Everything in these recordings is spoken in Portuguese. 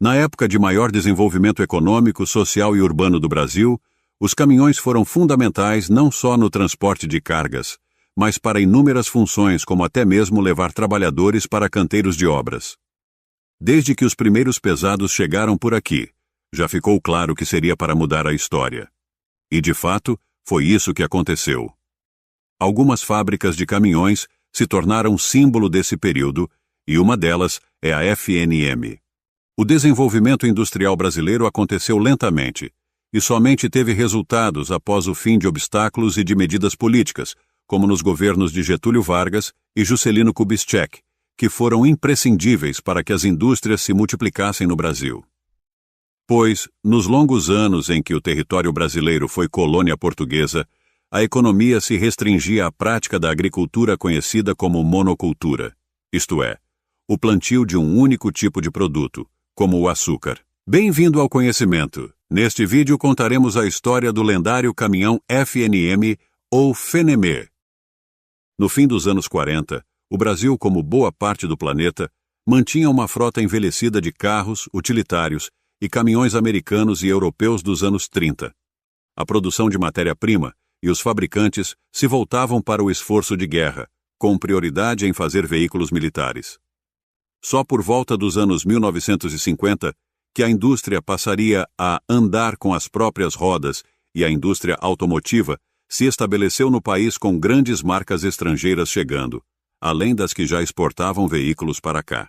Na época de maior desenvolvimento econômico, social e urbano do Brasil, os caminhões foram fundamentais não só no transporte de cargas, mas para inúmeras funções, como até mesmo levar trabalhadores para canteiros de obras. Desde que os primeiros pesados chegaram por aqui, já ficou claro que seria para mudar a história. E, de fato, foi isso que aconteceu. Algumas fábricas de caminhões se tornaram símbolo desse período, e uma delas é a FNM. O desenvolvimento industrial brasileiro aconteceu lentamente e somente teve resultados após o fim de obstáculos e de medidas políticas, como nos governos de Getúlio Vargas e Juscelino Kubitschek, que foram imprescindíveis para que as indústrias se multiplicassem no Brasil. Pois, nos longos anos em que o território brasileiro foi colônia portuguesa, a economia se restringia à prática da agricultura conhecida como monocultura, isto é, o plantio de um único tipo de produto, como o açúcar. Bem-vindo ao conhecimento. Neste vídeo contaremos a história do lendário caminhão FNM ou FNM. No fim dos anos 40, o Brasil, como boa parte do planeta, mantinha uma frota envelhecida de carros, utilitários e caminhões americanos e europeus dos anos 30. A produção de matéria-prima e os fabricantes se voltavam para o esforço de guerra, com prioridade em fazer veículos militares. Só por volta dos anos 1950 que a indústria passaria a andar com as próprias rodas e a indústria automotiva se estabeleceu no país com grandes marcas estrangeiras chegando, além das que já exportavam veículos para cá.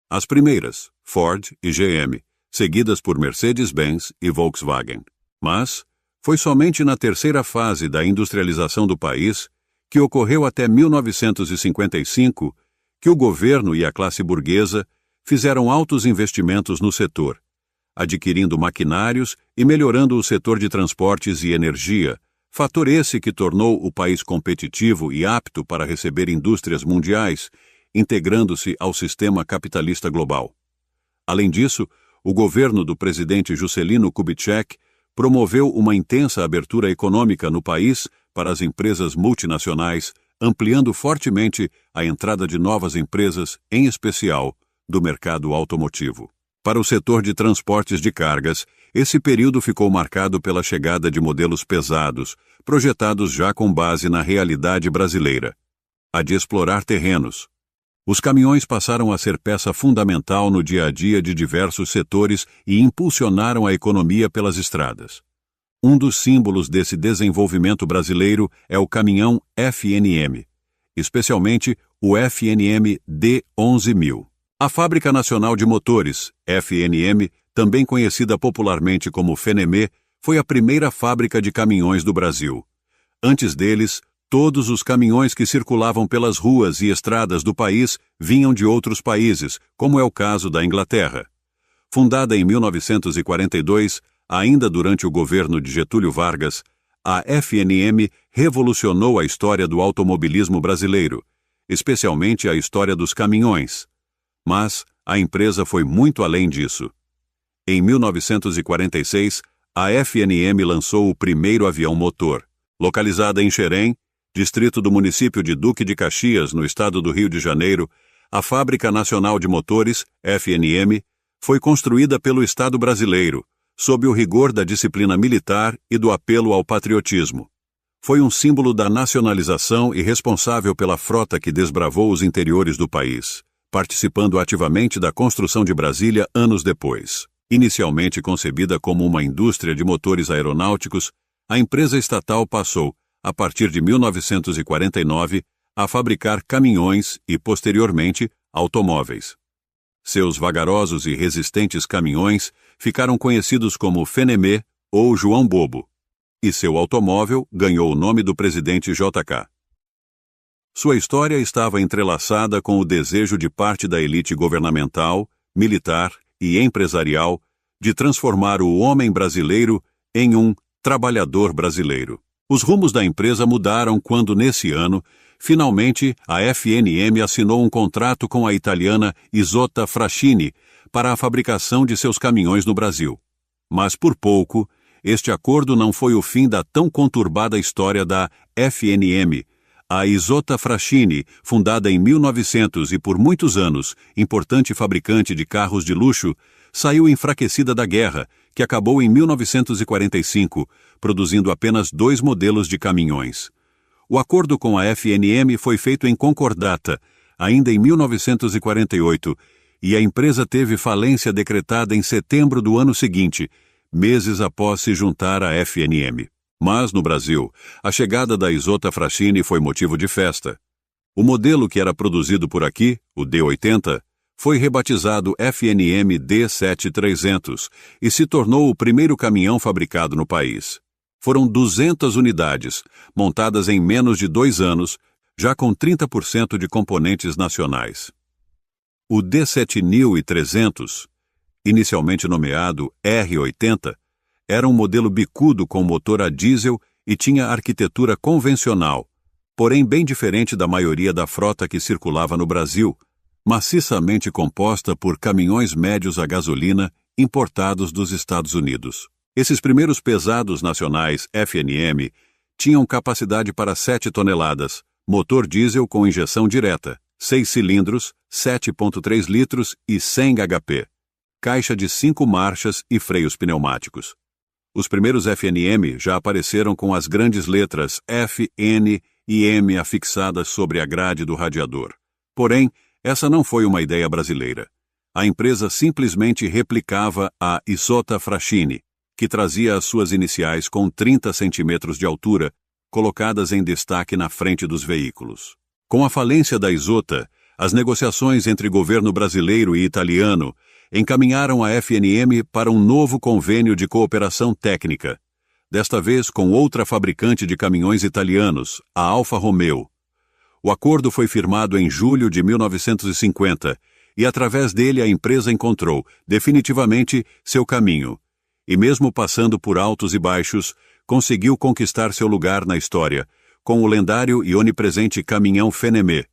As primeiras, Ford e GM, seguidas por Mercedes-Benz e Volkswagen. Mas foi somente na terceira fase da industrialização do país, que ocorreu até 1955, que o governo e a classe burguesa fizeram altos investimentos no setor, adquirindo maquinários e melhorando o setor de transportes e energia, fator esse que tornou o país competitivo e apto para receber indústrias mundiais, integrando-se ao sistema capitalista global. Além disso, o governo do presidente Juscelino Kubitschek promoveu uma intensa abertura econômica no país para as empresas multinacionais, ampliando fortemente a entrada de novas empresas, em especial do mercado automotivo. Para o setor de transportes de cargas, esse período ficou marcado pela chegada de modelos pesados, projetados já com base na realidade brasileira, a de explorar terrenos. Os caminhões passaram a ser peça fundamental no dia a dia de diversos setores e impulsionaram a economia pelas estradas. Um dos símbolos desse desenvolvimento brasileiro é o caminhão FNM, especialmente o FNM D11000. A Fábrica Nacional de Motores, FNM, também conhecida popularmente como FNM, foi a primeira fábrica de caminhões do Brasil. Antes deles, todos os caminhões que circulavam pelas ruas e estradas do país vinham de outros países, como é o caso da Inglaterra. Fundada em 1942, ainda durante o governo de Getúlio Vargas, a FNM revolucionou a história do automobilismo brasileiro, especialmente a história dos caminhões. Mas a empresa foi muito além disso. Em 1946, a FNM lançou o primeiro avião motor. Localizada em Xerém, distrito do município de Duque de Caxias, no estado do Rio de Janeiro, a Fábrica Nacional de Motores, FNM, foi construída pelo Estado brasileiro, sob o rigor da disciplina militar e do apelo ao patriotismo. Foi um símbolo da nacionalização e responsável pela frota que desbravou os interiores do país, participando ativamente da construção de Brasília anos depois. Inicialmente concebida como uma indústria de motores aeronáuticos, a empresa estatal passou, a partir de 1949, a fabricar caminhões e, posteriormente, automóveis. Seus vagarosos e resistentes caminhões ficaram conhecidos como FNM ou João Bobo, e seu automóvel ganhou o nome do presidente JK. Sua história estava entrelaçada com o desejo de parte da elite governamental, militar e empresarial de transformar o homem brasileiro em um trabalhador brasileiro. Os rumos da empresa mudaram quando, nesse ano, finalmente a FNM assinou um contrato com a italiana Isotta Fraschini para a fabricação de seus caminhões no Brasil. Mas, por pouco, este acordo não foi o fim da tão conturbada história da FNM. A Isotta Fraschini, fundada em 1900 e por muitos anos importante fabricante de carros de luxo, saiu enfraquecida da guerra, que acabou em 1945, produzindo apenas 2 modelos de caminhões. O acordo com a FNM foi feito em concordata, ainda em 1948, e a empresa teve falência decretada em setembro do ano seguinte, meses após se juntar à FNM. Mas, no Brasil, a chegada da Isotta Fraschini foi motivo de festa. O modelo que era produzido por aqui, o D80, foi rebatizado FNM D7300 e se tornou o primeiro caminhão fabricado no país. Foram 200 unidades, montadas em menos de 2 anos, já com 30% de componentes nacionais. O D7300, inicialmente nomeado R80, era um modelo bicudo com motor a diesel e tinha arquitetura convencional, porém bem diferente da maioria da frota que circulava no Brasil, maciçamente composta por caminhões médios a gasolina importados dos Estados Unidos. Esses primeiros pesados nacionais FNM tinham capacidade para 7 toneladas, motor diesel com injeção direta, 6 cilindros, 7,3 litros e 100 HP, caixa de 5 marchas e freios pneumáticos. Os primeiros FNM já apareceram com as grandes letras F, N e M afixadas sobre a grade do radiador. Porém, essa não foi uma ideia brasileira. A empresa simplesmente replicava a Isotta Fraschini, que trazia as suas iniciais com 30 centímetros de altura, colocadas em destaque na frente dos veículos. Com a falência da Isotta, as negociações entre governo brasileiro e italiano encaminharam a FNM para um novo convênio de cooperação técnica, desta vez com outra fabricante de caminhões italianos, a Alfa Romeo. O acordo foi firmado em julho de 1950 e, através dele, a empresa encontrou, definitivamente, seu caminho. E mesmo passando por altos e baixos, conseguiu conquistar seu lugar na história, com o lendário e onipresente caminhão Fenemé,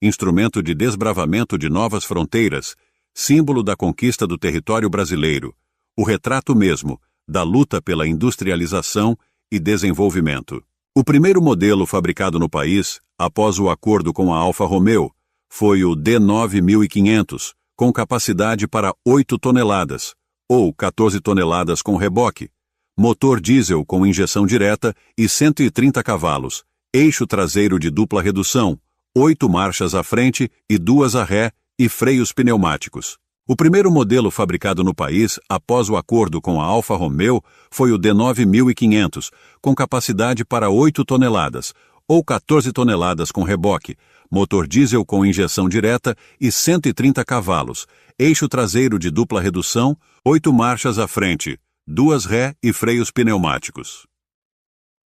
instrumento de desbravamento de novas fronteiras, símbolo da conquista do território brasileiro, o retrato mesmo da luta pela industrialização e desenvolvimento. O primeiro modelo fabricado no país, após o acordo com a Alfa Romeo, foi o D9500, com capacidade para 8 toneladas, ou 14 toneladas com reboque, motor diesel com injeção direta e 130 cavalos, eixo traseiro de dupla redução, 8 marchas à frente e 2 à ré e freios pneumáticos. O primeiro modelo fabricado no país, após o acordo com a Alfa Romeo, foi o D9500, com capacidade para 8 toneladas, ou 14 toneladas com reboque, motor diesel com injeção direta e 130 cavalos, eixo traseiro de dupla redução, 8 marchas à frente, 2 ré e freios pneumáticos.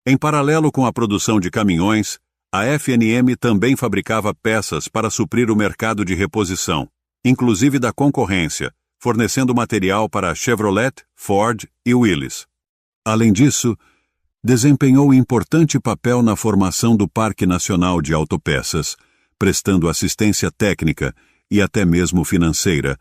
Em paralelo com a produção de caminhões, a FNM também fabricava peças para suprir o mercado de reposição, inclusive da concorrência, fornecendo material para Chevrolet, Ford e Willys. Além disso, desempenhou importante papel na formação do Parque Nacional de Autopeças, prestando assistência técnica e até mesmo financeira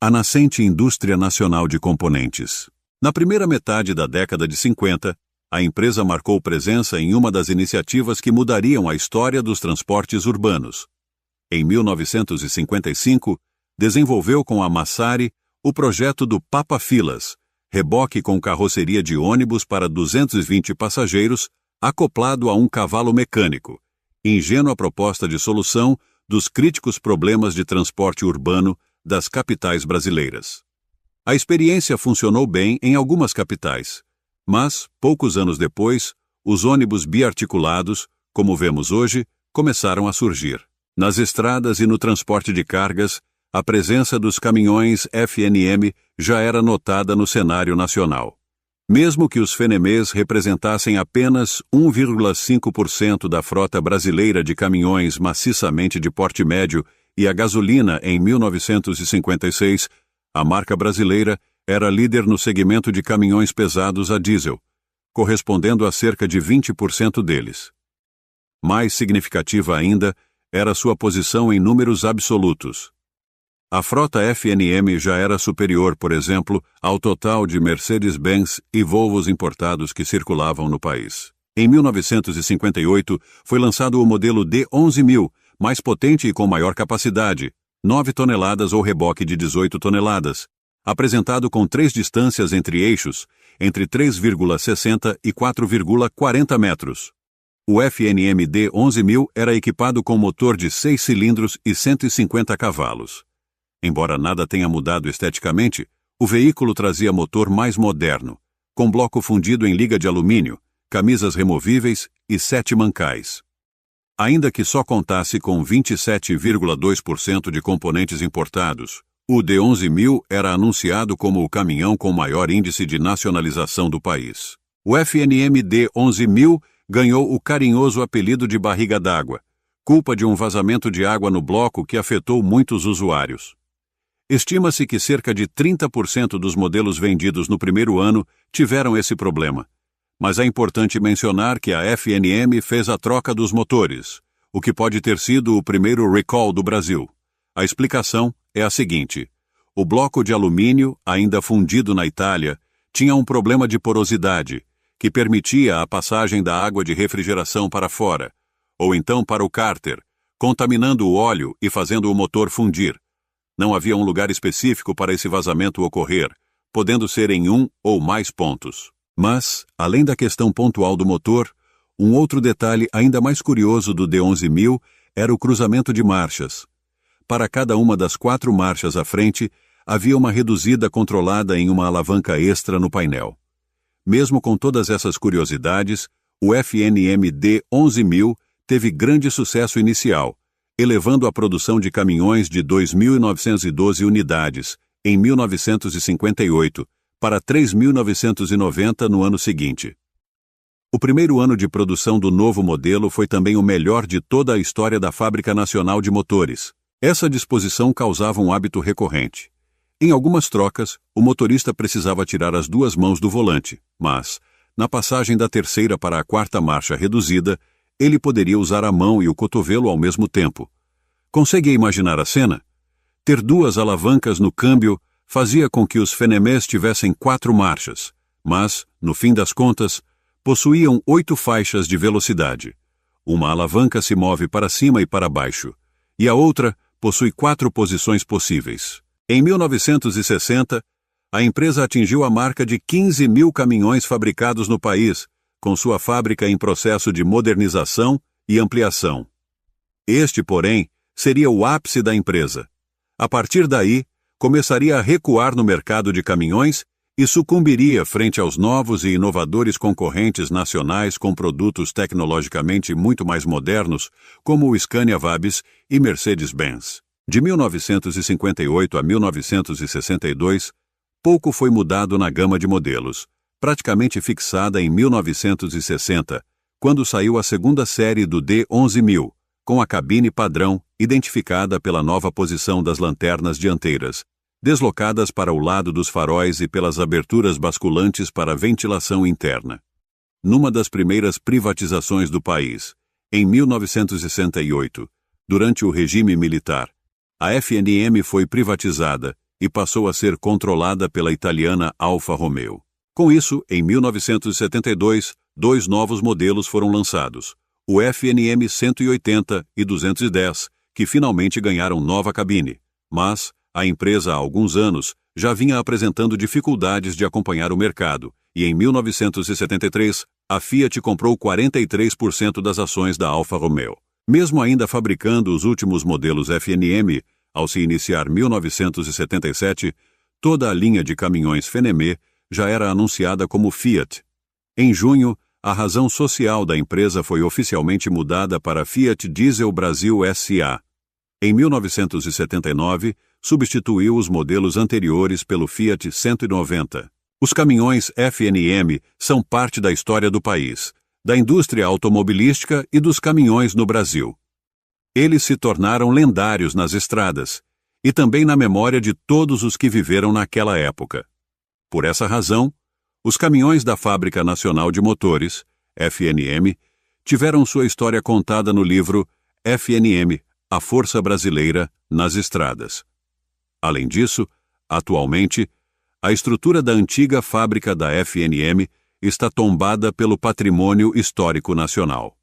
à nascente indústria nacional de componentes. Na primeira metade da década de 50, a empresa marcou presença em uma das iniciativas que mudariam a história dos transportes urbanos. Em 1955, desenvolveu com a Massari o projeto do Papa Filas, reboque com carroceria de ônibus para 220 passageiros, acoplado a um cavalo mecânico, ingênua proposta de solução dos críticos problemas de transporte urbano das capitais brasileiras. A experiência funcionou bem em algumas capitais, mas, poucos anos depois, os ônibus biarticulados, como vemos hoje, começaram a surgir. Nas estradas e no transporte de cargas, a presença dos caminhões FNM já era notada no cenário nacional. Mesmo que os Fenemês representassem apenas 1,5% da frota brasileira de caminhões maciçamente de porte médio e a gasolina em 1956, a marca brasileira era líder no segmento de caminhões pesados a diesel, correspondendo a cerca de 20% deles. Mais significativa ainda era sua posição em números absolutos. A frota FNM já era superior, por exemplo, ao total de Mercedes-Benz e Volvos importados que circulavam no país. Em 1958, foi lançado o modelo D11000, mais potente e com maior capacidade, 9 toneladas ou reboque de 18 toneladas, apresentado com 3 distâncias entre eixos, entre 3,60 e 4,40 metros. O FNM D11000 era equipado com motor de 6 cilindros e 150 cavalos. Embora nada tenha mudado esteticamente, o veículo trazia motor mais moderno, com bloco fundido em liga de alumínio, camisas removíveis e 7 mancais. Ainda que só contasse com 27,2% de componentes importados, o D11000 era anunciado como o caminhão com maior índice de nacionalização do país. O FNM D11000 ganhou o carinhoso apelido de barriga d'água, culpa de um vazamento de água no bloco que afetou muitos usuários. Estima-se que cerca de 30% dos modelos vendidos no primeiro ano tiveram esse problema. Mas é importante mencionar que a FNM fez a troca dos motores, o que pode ter sido o primeiro recall do Brasil. A explicação é a seguinte: o bloco de alumínio, ainda fundido na Itália, tinha um problema de porosidade, que permitia a passagem da água de refrigeração para fora, ou então para o cárter, contaminando o óleo e fazendo o motor fundir. Não havia um lugar específico para esse vazamento ocorrer, podendo ser em um ou mais pontos. Mas, além da questão pontual do motor, um outro detalhe ainda mais curioso do D11000 era o cruzamento de marchas. Para cada uma das 4 marchas à frente, havia uma reduzida controlada em uma alavanca extra no painel. Mesmo com todas essas curiosidades, o FNM D11000 teve grande sucesso inicial, elevando a produção de caminhões de 2.912 unidades, em 1958, para 3.990 no ano seguinte. O primeiro ano de produção do novo modelo foi também o melhor de toda a história da Fábrica Nacional de Motores. Essa disposição causava um hábito recorrente. Em algumas trocas, o motorista precisava tirar as 2 mãos do volante, mas, na passagem da 3ª para a 4ª marcha reduzida, ele poderia usar a mão e o cotovelo ao mesmo tempo. Consegue imaginar a cena? Ter 2 alavancas no câmbio fazia com que os Fenemês tivessem 4 marchas, mas, no fim das contas, possuíam 8 faixas de velocidade. Uma alavanca se move para cima e para baixo, e a outra possui 4 posições possíveis. Em 1960, a empresa atingiu a marca de 15.000 caminhões fabricados no país, com sua fábrica em processo de modernização e ampliação. Este, porém, seria o ápice da empresa. A partir daí, começaria a recuar no mercado de caminhões e sucumbiria frente aos novos e inovadores concorrentes nacionais com produtos tecnologicamente muito mais modernos, como o Scania Vabis e Mercedes-Benz. De 1958 a 1962, pouco foi mudado na gama de modelos, praticamente fixada em 1960, quando saiu a 2ª série do D11000, com a cabine padrão identificada pela nova posição das lanternas dianteiras, deslocadas para o lado dos faróis e pelas aberturas basculantes para ventilação interna. Numa das primeiras privatizações do país, em 1968, durante o regime militar, a FNM foi privatizada e passou a ser controlada pela italiana Alfa Romeo. Com isso, em 1972, 2 novos modelos foram lançados, o FNM 180 e 210, que finalmente ganharam nova cabine, mas a empresa há alguns anos já vinha apresentando dificuldades de acompanhar o mercado, e em 1973, a Fiat comprou 43% das ações da Alfa Romeo. Mesmo ainda fabricando os últimos modelos FNM, ao se iniciar 1977, toda a linha de caminhões Fenemê já era anunciada como Fiat. Em junho, a razão social da empresa foi oficialmente mudada para Fiat Diesel Brasil S.A. Em 1979, substituiu os modelos anteriores pelo Fiat 190. Os caminhões FNM são parte da história do país, da indústria automobilística e dos caminhões no Brasil. Eles se tornaram lendários nas estradas e também na memória de todos os que viveram naquela época. Por essa razão, os caminhões da Fábrica Nacional de Motores, FNM, tiveram sua história contada no livro FNM, a Força Brasileira nas Estradas. Além disso, atualmente, a estrutura da antiga fábrica da FNM está tombada pelo Patrimônio Histórico Nacional.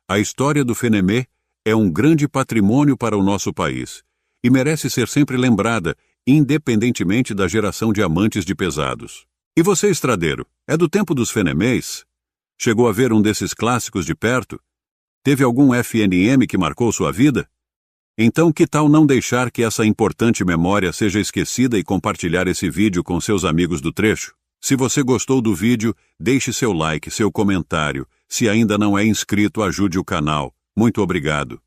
A história do FNM é um grande patrimônio para o nosso país e merece ser sempre lembrada, independentemente da geração de amantes de pesados. E você, estradeiro, é do tempo dos FNMs? Chegou a ver um desses clássicos de perto? Teve algum FNM que marcou sua vida? Então, que tal não deixar que essa importante memória seja esquecida e compartilhar esse vídeo com seus amigos do trecho? Se você gostou do vídeo, deixe seu like, seu comentário. Se ainda não é inscrito, ajude o canal. Muito obrigado.